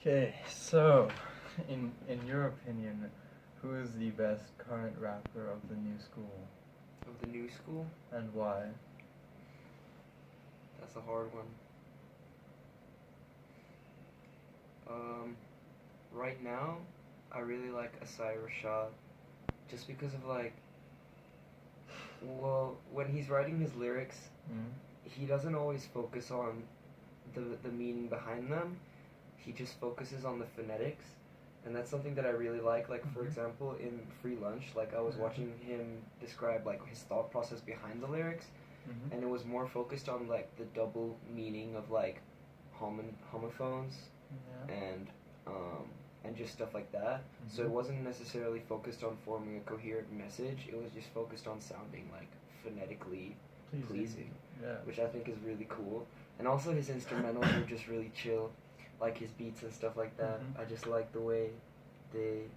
Okay, so in your opinion, who is the best current rapper of the new school Of the new school? and why? That's a hard one. Um, right now, I really like Asai Rashad, just because of like, well, when he's writing his lyrics, Mm? he doesn't always focus on the meaning behind them. He just focuses on the phonetics, and that's something that I really like. Like for example, in Free Lunch, like I was watching him describe like his thought process behind the lyrics, Mm-hmm. and it was more focused on like the double meaning of like homophones Yeah. and um, and just stuff like that. So it Mhm. wasn't necessarily focused on forming a coherent message. It was just focused on sounding like phonetically pleasing, Yeah. which I think is really cool. And also his instrumentals are just really chill, like his beats and stuff like that. Mhm. I just like the way they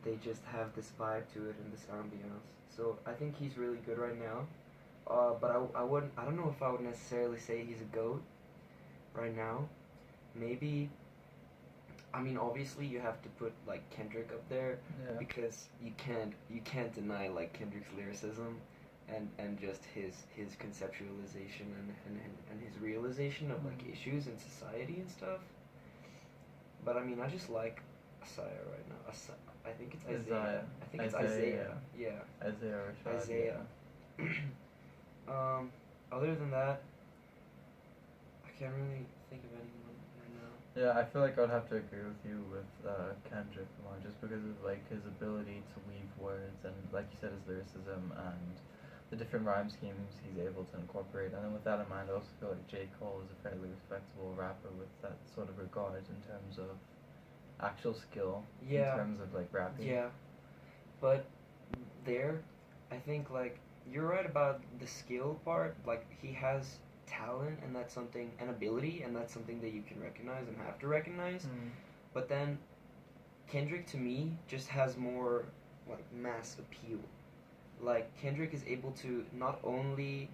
they just have this vibe to it and this ambiance. So I think he's really good right now. But I don't know if I would necessarily say he's a goat right now. Maybe, I mean, obviously you have to put like Kendrick up there Yeah. because you can't deny like Kendrick's lyricism and just his conceptualization and his realization of like issues in society and stuff. But I mean, I just like Isaiah right now. I think it's Isaiah. Isaiah. I think it's Isaiah. Isaiah. Yeah, Isaiah Rashad. Isaiah. um, Other than that, I can't really think of anyone right now. Yeah, I feel like I'd have to agree with you with Kendrick Lamar just because of like his ability to weave words and like you said his lyricism and the different rhyme schemes he's able to incorporate. And then with that in mind, I also feel like J. Cole is a fairly respectable rapper with that sort of regard in terms of actual skill, in Yeah, terms of like rapping. yeah. But there, I think like you're right about the skill part. Like he has talent, and that's something, an ability, and that's something that you can recognize and have to recognize. Mm. But then Kendrick to me just has more like mass appeal. Like Kendrick is able to not only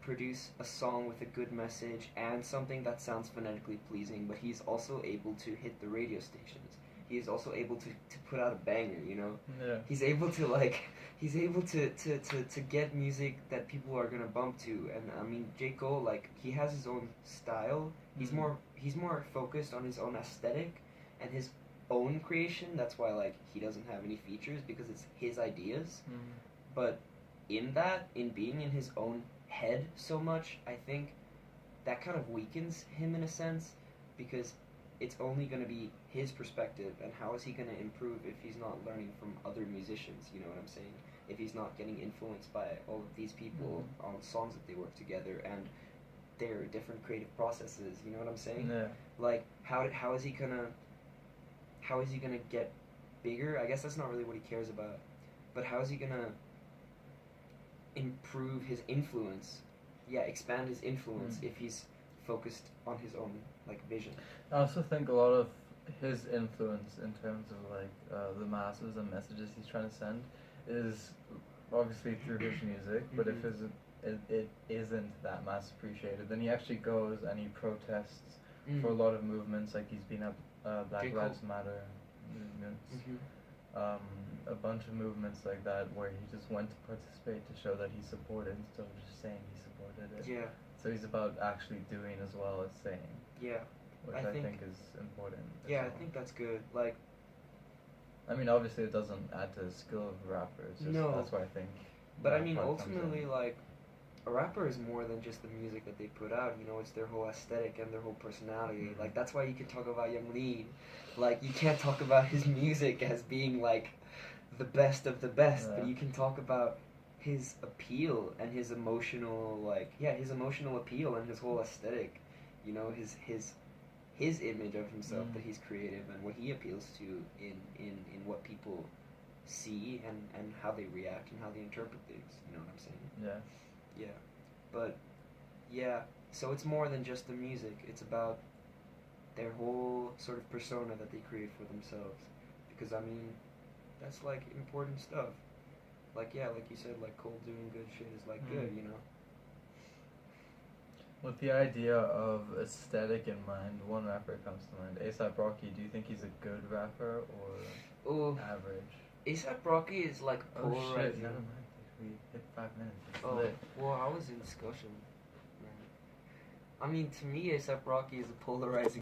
produce a song with a good message and something that sounds phonetically pleasing, but he's also able to hit the radio stations. He is also able to put out a banger, you know? Yeah. He's able to like he's able to get music that people are gonna bump to. And I mean J. Cole, like he has his own style. He's more focused on his own aesthetic and his own creation. That's why like he doesn't have any features because it's his ideas. Mm. But in being in his own head so much, I think that kind of weakens him in a sense because it's only going to be his perspective, and how is he going to improve if he's not learning from other musicians? You know what I'm saying? If he's not getting influenced by all of these people on songs that they work together and their different creative processes, you know what I'm saying? Yeah. Like how is he gonna get bigger? I guess that's not really what he cares about, but how is he gonna improve his influence? Yeah, expand his influence if he's focused on his own like vision. I also think a lot of his influence in terms of like the masses and messages he's trying to send is obviously through his music. But if it isn't that mass appreciated, then he actually goes and he protests for a lot of movements. Like he's been at Black J. Cole. Lives Matter movements, a bunch of movements like that where he just went to participate to show that he supported instead of just saying he supported it. Yeah, So he's about actually doing as well as saying, yeah, which I I think- think is important. as yeah. I well. think that's good. Like, I mean, obviously, it doesn't add to the skill of the rapper. It's just, No. that's why I think. but I that mean, part comes ultimately, in. like, a rapper is more than just the music that they put out. You know, it's their whole aesthetic and their whole personality. Like, that's why you can talk about Young Lean. Like, you can't talk about his music as being like the best of the best, but Yeah. you can talk about his appeal and his emotional, like, yeah, his emotional appeal and his whole aesthetic. You know, his image of himself that he's creative and what he appeals to in what people see and how they react and how they interpret things. You know what I'm saying? Yeah. Yeah. But yeah, so it's more than just the music. It's about their whole sort of persona that they create for themselves. Because I mean, that's like important stuff. Like yeah, like you said, like Cole doing good shit is like good, you know. With the idea of aesthetic in mind, one rapper comes to mind. A$AP Rocky. Do you think he's a good rapper or Oh, average? A$AP Rocky is like Oh polarizing. shit! Never mind. We hit 5 minutes. It's Oh, lit. well, I was in discussion. Man. I mean, to me, A$AP Rocky is a polarizing